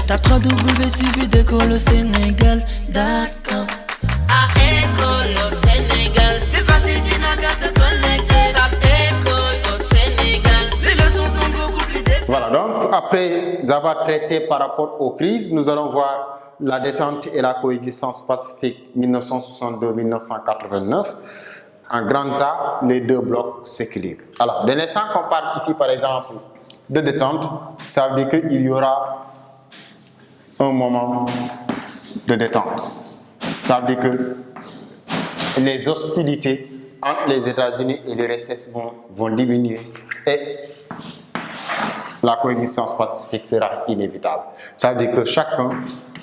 Tape 3W suivi d'école au Sénégal. D'accord. À école au Sénégal, c'est facile, tu n'as qu'à te connecter. Tape école au Sénégal, les leçons sont beaucoup plus détaillées. Voilà, donc après avoir traité par rapport aux crises, nous allons voir la détente et la coexistence pacifique 1962-1989. En grand A, les deux blocs s'équilibrent. Alors, dès l'instant qu'on parle ici, par exemple, de détente, ça veut dire qu'il y aura un moment de détente. Ça veut dire que les hostilités entre les États-Unis et l'URSS vont diminuer et la coexistence pacifique sera inévitable. Ça veut dire que chacun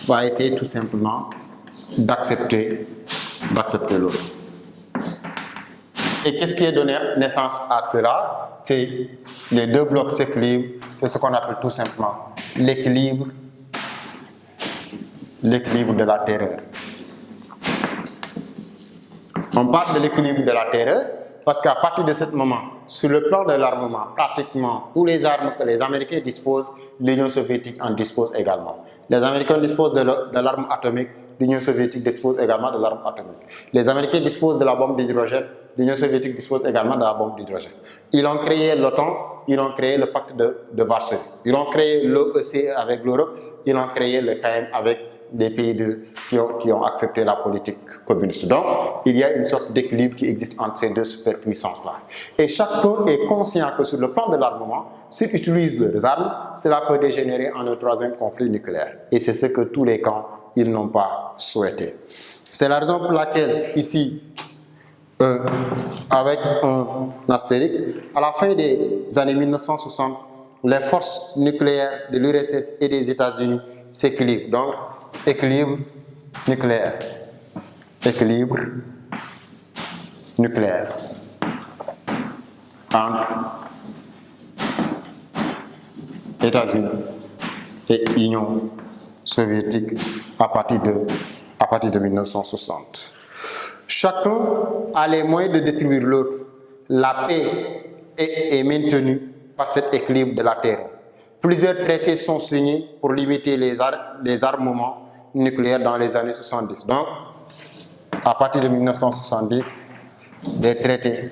va essayer tout simplement d'accepter l'autre. Et qu'est-ce qui a donné naissance à cela? C'est les deux blocs s'équilibrent, c'est ce qu'on appelle tout simplement l'équilibre de la terreur. On parle de l'équilibre de la terreur parce qu'à partir de ce moment, sur le plan de l'armement, pratiquement tous les armes que les Américains disposent, l'Union soviétique en dispose également. Les Américains disposent de l'arme atomique, l'Union soviétique dispose également de l'arme atomique. Les Américains disposent de la bombe d'hydrogène, l'Union soviétique dispose également de la bombe d'hydrogène. Ils ont créé l'OTAN, ils ont créé le pacte de Varsovie. Ils ont créé l'OEC avec l'Europe, ils ont créé le KM avec des pays qui ont accepté la politique communiste. Donc, il y a une sorte d'équilibre qui existe entre ces deux superpuissances-là. Et chacun est conscient que sur le plan de l'armement, s'ils utilisent leurs armes, cela peut dégénérer en un troisième conflit nucléaire. Et c'est ce que tous les camps, ils n'ont pas souhaité. C'est la raison pour laquelle, ici, avec un astérix, à la fin des années 1960, les forces nucléaires de l'URSS et des États-Unis s'équilibrent. Donc, équilibre nucléaire. Équilibre nucléaire. Entre États-Unis et Union soviétique à partir de 1960. Chacun a les moyens de détruire l'autre. La paix est maintenue par cet équilibre de la terre. Plusieurs traités sont signés pour limiter les armements nucléaires dans les années 70. Donc, à partir de 1970, des traités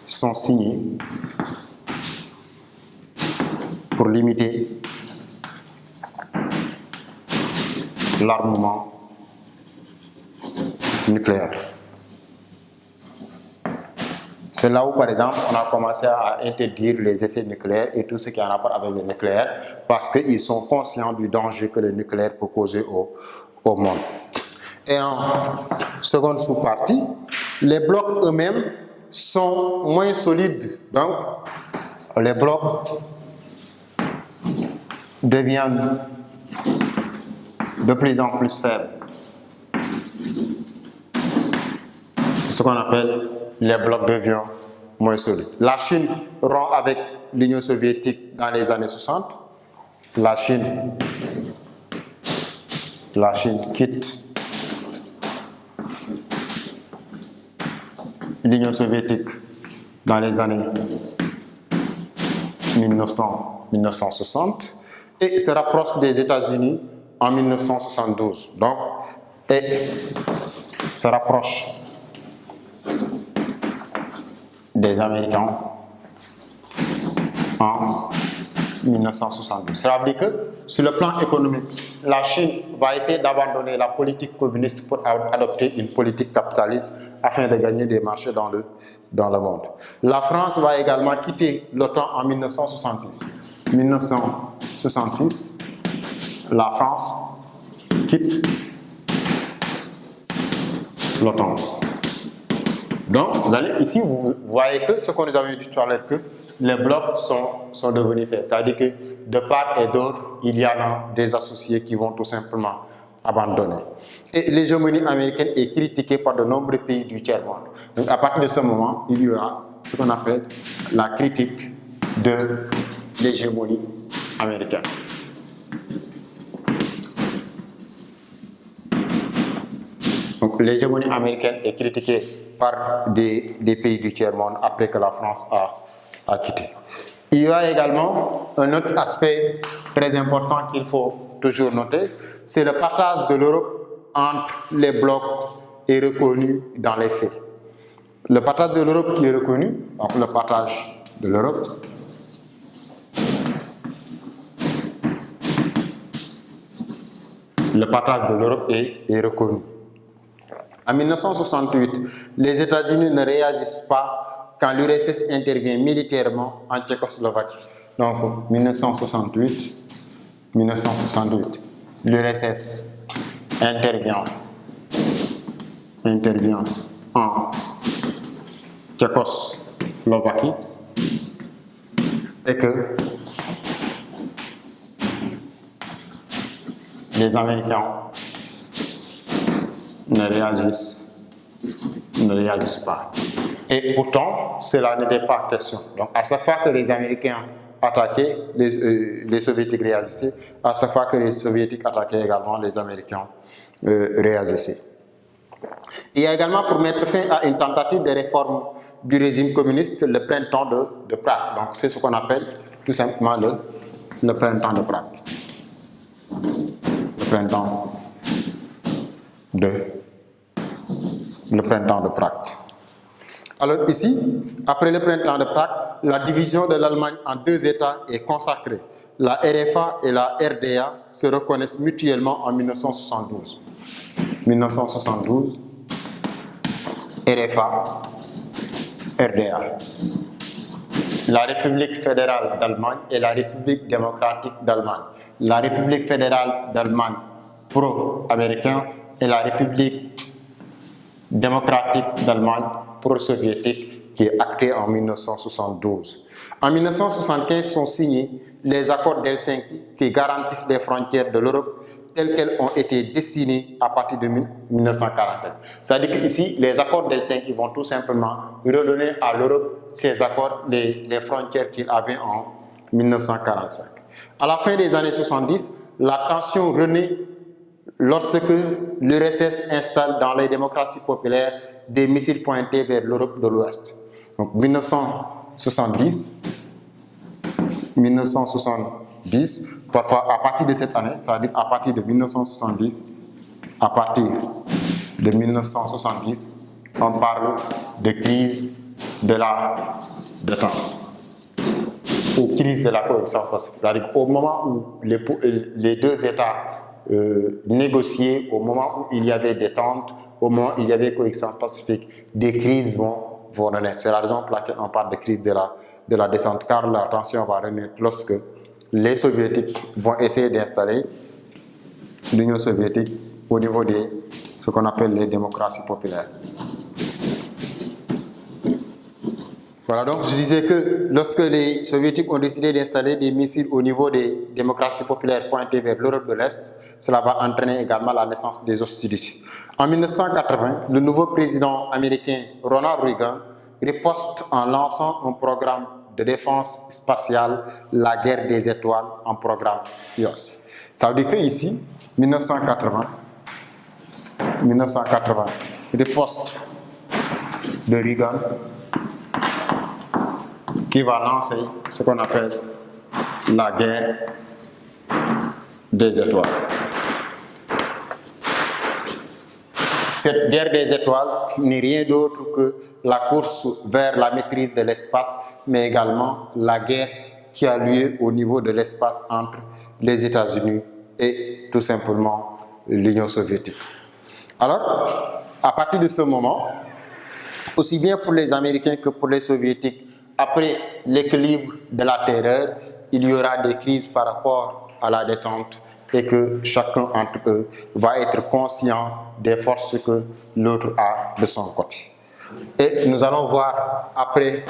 sont signés pour limiter l'armement nucléaire. C'est là où, par exemple, on a commencé à interdire les essais nucléaires et tout ce qui a un rapport avec le nucléaire parce qu'ils sont conscients du danger que le nucléaire peut causer au monde. Et en seconde sous-partie, les blocs eux-mêmes sont moins solides. Donc, les blocs deviennent de plus en plus faibles. C'est ce qu'on appelle les blocs deviennent moins solides. La Chine rompt avec l'Union soviétique dans les années 60. La Chine quitte l'Union soviétique dans les années 1960 et se rapproche des États-Unis en 1972. Donc, et se rapproche des Américains en 1972. Cela veut dire que sur le plan économique, la Chine va essayer d'abandonner la politique communiste pour adopter une politique capitaliste afin de gagner des marchés dans le monde. La France va également quitter l'OTAN en 1966. 1966, la France quitte l'OTAN. Donc, ici, vous voyez que ce qu'on nous avait dit tout à l'heure, que les blocs sont devenus faibles. C'est-à-dire que de part et d'autre, il y en a des associés qui vont tout simplement abandonner. Et l'hégémonie américaine est critiquée par de nombreux pays du tiers-monde. Donc, à partir de ce moment, il y aura ce qu'on appelle la critique de l'hégémonie américaine. Donc, l'hégémonie américaine est critiquée par des pays du tiers-monde après que la France a quitté. Il y a également un autre aspect très important qu'il faut toujours noter, c'est le partage de l'Europe entre les blocs est reconnu dans les faits. Le partage de l'Europe qui est reconnu, donc le partage de l'Europe, est reconnu. En 1968, les États-Unis ne réagissent pas quand l'URSS intervient militairement en Tchécoslovaquie. Donc 1968, l'URSS intervient en Tchécoslovaquie et que les Américains ne réagissent pas. Et pourtant, cela n'était pas question. Donc, à chaque fois que les Américains attaquaient, les Soviétiques réagissaient. À chaque fois que les Soviétiques attaquaient également, les Américains réagissaient. Il y a également pour mettre fin à une tentative de réforme du régime communiste, le printemps de Prague. Donc, c'est ce qu'on appelle tout simplement le printemps de Prague. Le printemps de Prague. Alors ici, après le printemps de Prague, la division de l'Allemagne en deux États est consacrée. La RFA et la RDA se reconnaissent mutuellement en 1972. 1972, RFA, RDA. La République fédérale d'Allemagne et la République démocratique d'Allemagne. La République fédérale d'Allemagne pro-américain et la République démocratique d'Allemagne pro-soviétique qui est actée en 1972. En 1975 sont signés les accords d'Helsinki qui garantissent les frontières de l'Europe telles qu'elles ont été dessinées à partir de 1947. C'est-à-dire qu'ici, les accords d'Helsinki vont tout simplement redonner à l'Europe ces accords, les frontières qu'il avait en 1945. À la fin des années 70, la tension renaît lorsque l'URSS installe dans les démocraties populaires des missiles pointés vers l'Europe de l'Ouest. Donc 1970, parfois à partir de cette année, c'est-à-dire à partir de 1970, on parle de crise de la détente ou crise de la coexistence pacifique. C'est-à-dire au moment où les deux États négociaient, au moment où il y avait détente, au moment où il y avait coexistence pacifique, des crises vont renaître. C'est la raison pour laquelle on parle de crise de la descente, car la tension va renaître lorsque les Soviétiques vont essayer d'installer l'Union soviétique au niveau de ce qu'on appelle les démocraties populaires. Voilà, donc je disais que lorsque les Soviétiques ont décidé d'installer des missiles au niveau des démocraties populaires pointées vers l'Europe de l'Est, cela va entraîner également la naissance des hostilités. En 1980, le nouveau président américain Ronald Reagan riposte en lançant un programme de défense spatiale, la guerre des étoiles, en programme IOS. Ça veut dire qu'ici, 1980, riposte de Reagan qui va lancer ce qu'on appelle la guerre des étoiles. Cette guerre des étoiles n'est rien d'autre que la course vers la maîtrise de l'espace, mais également la guerre qui a lieu au niveau de l'espace entre les États-Unis et tout simplement l'Union soviétique. Alors, à partir de ce moment, aussi bien pour les Américains que pour les Soviétiques, après l'équilibre de la terreur, il y aura des crises par rapport à la détente et que chacun d'entre eux va être conscient des forces que l'autre a de son côté. Et nous allons voir, après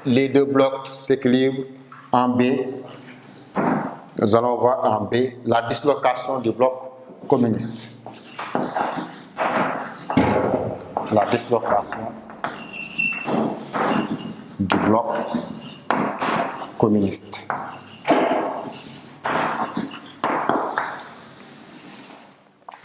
les deux blocs s'équilibrent en B, nous allons voir en B la dislocation du bloc communiste. La dislocation du bloc communiste.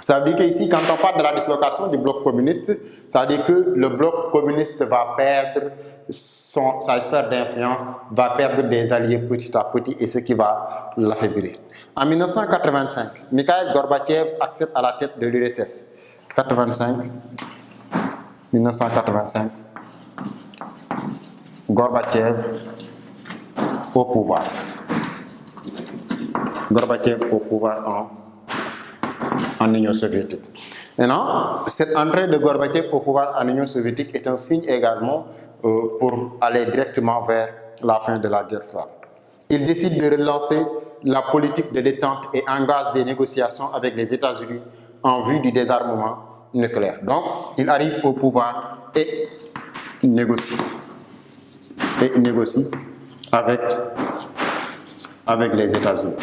Ça veut dire qu'ici, quand on parle de la dislocation du bloc communiste, ça veut dire que le bloc communiste va perdre sa sphère d'influence, va perdre des alliés petit à petit et ce qui va l'affaiblir. En 1985, Mikhail Gorbatchev accède à la tête de l'URSS. 1985, Gorbatchev au pouvoir. Gorbatchev au pouvoir en Union soviétique. Maintenant, cette entrée de Gorbatchev au pouvoir en Union soviétique est un signe également pour aller directement vers la fin de la guerre froide. Il décide de relancer la politique de détente et engage des négociations avec les États-Unis en vue du désarmement nucléaire. Donc, il arrive au pouvoir et négocie. Avec les États-Unis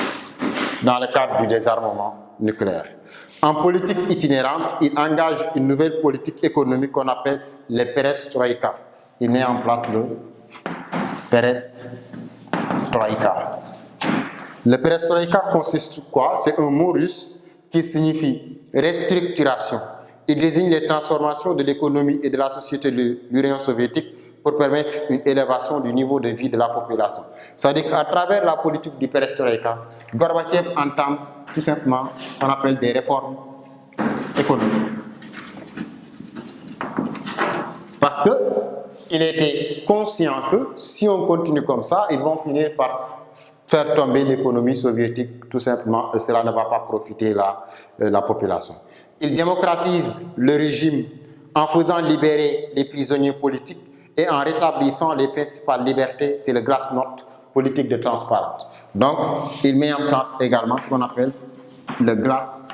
dans le cadre du désarmement nucléaire. En politique itinérante, il engage une nouvelle politique économique qu'on appelle les perestroïka. Il met en place le perestroïka. Le perestroïka consiste en quoi? C'est un mot russe qui signifie restructuration. Il désigne les transformations de l'économie et de la société de l'Union soviétique pour permettre une élévation du niveau de vie de la population. C'est-à-dire qu'à travers la politique du perestroïka, Gorbatchev entame tout simplement ce qu'on appelle des réformes économiques. Parce qu'il était conscient que si on continue comme ça, ils vont finir par faire tomber l'économie soviétique tout simplement et cela ne va pas profiter la population. Il démocratise le régime en faisant libérer les prisonniers politiques et en rétablissant les principales libertés, c'est le glasnost politique de transparence. Donc, il met en place également ce qu'on appelle le glasnost,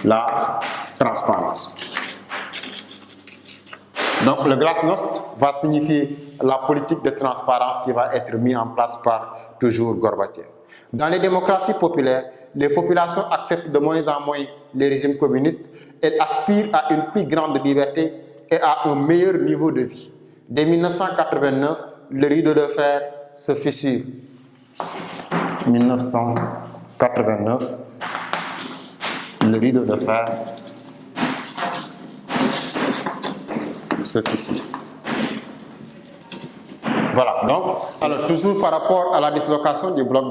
la transparence. Donc, le glasnost va signifier la politique de transparence qui va être mise en place par toujours Gorbatchev. Dans les démocraties populaires, les populations acceptent de moins en moins les régimes communistes. Elles aspirent à une plus grande liberté et à un meilleur niveau de vie. Dès 1989, le rideau de fer se fissure. 1989, le rideau de fer se fissure. Voilà, donc, alors toujours par rapport à la dislocation du bloc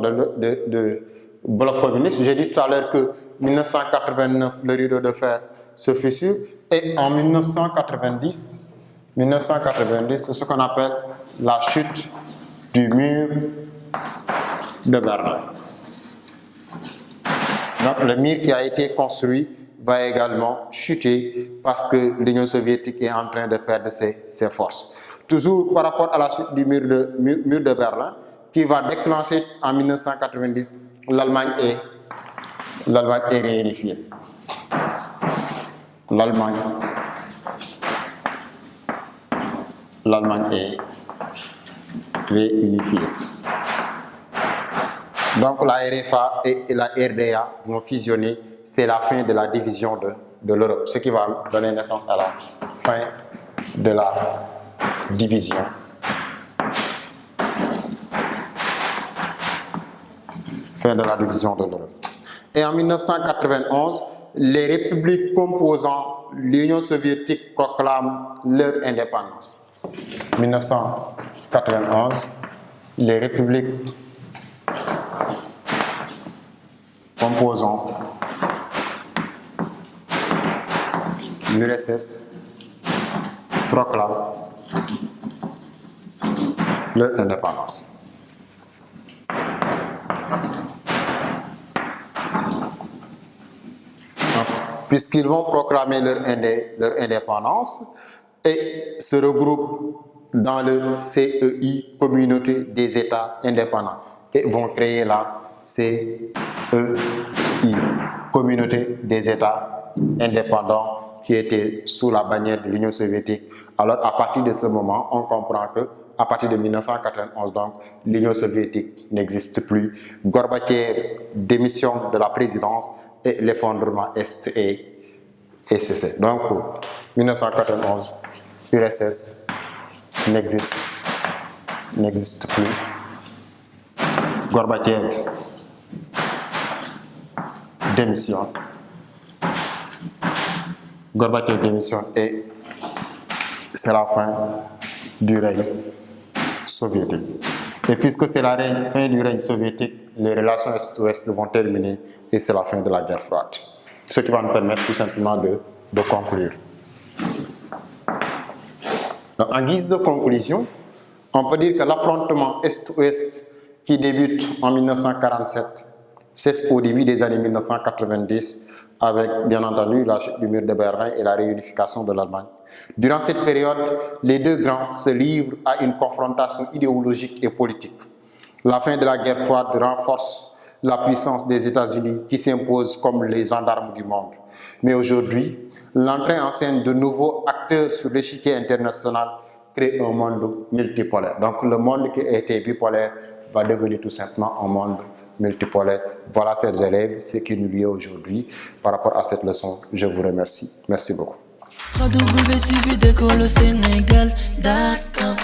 bloc communiste, j'ai dit tout à l'heure que 1989, le rideau de fer se fissure. Et en 1990, c'est ce qu'on appelle la chute du mur de Berlin. Donc, le mur qui a été construit va également chuter parce que l'Union soviétique est en train de perdre ses forces. Toujours par rapport à la chute du mur de Berlin, qui va déclencher en 1990, l'Allemagne est réunifiée. L'Allemagne est réunifiée. Donc la RFA et la RDA vont fusionner. C'est la fin de la division de l'Europe, ce qui va donner naissance à la fin de la division. Fin de la division de l'Europe. Et en 1991, les républiques composant l'Union soviétique proclament leur indépendance. 1991, les républiques composant l'URSS proclament leur indépendance. Puisqu'ils vont proclamer leur indépendance et se regroupent dans le CEI, Communauté des États indépendants, et vont créer la CEI, Communauté des États indépendants, qui était sous la bannière de l'Union soviétique. Alors à partir de ce moment, on comprend que à partir de 1991, donc, l'Union soviétique n'existe plus. Gorbatchev démissionne de la présidence et l'effondrement est cessé. Donc, 1991, l'URSS n'existe plus. démissionne. Gorbatchev démissionne et c'est la fin du règne soviétique. Et puisque c'est la fin du règne soviétique, les relations Est-Ouest vont terminer et c'est la fin de la guerre froide. Ce qui va nous permettre tout simplement de conclure. Donc, en guise de conclusion, on peut dire que l'affrontement Est-Ouest qui débute en 1947 cesse au début des années 1990 avec, bien entendu, la chute du mur de Berlin et la réunification de l'Allemagne. Durant cette période, les deux grands se livrent à une confrontation idéologique et politique. La fin de la guerre froide renforce la puissance des États-Unis qui s'impose comme les gendarmes du monde. Mais aujourd'hui, l'entrée en scène de nouveaux acteurs sur l'échiquier international crée un monde multipolaire. Donc le monde qui a été bipolaire va devenir tout simplement un monde multipolaire. Voilà, chers élèves, ce qui nous lie aujourd'hui par rapport à cette leçon. Je vous remercie. Merci beaucoup. www.suividecolosénégal.com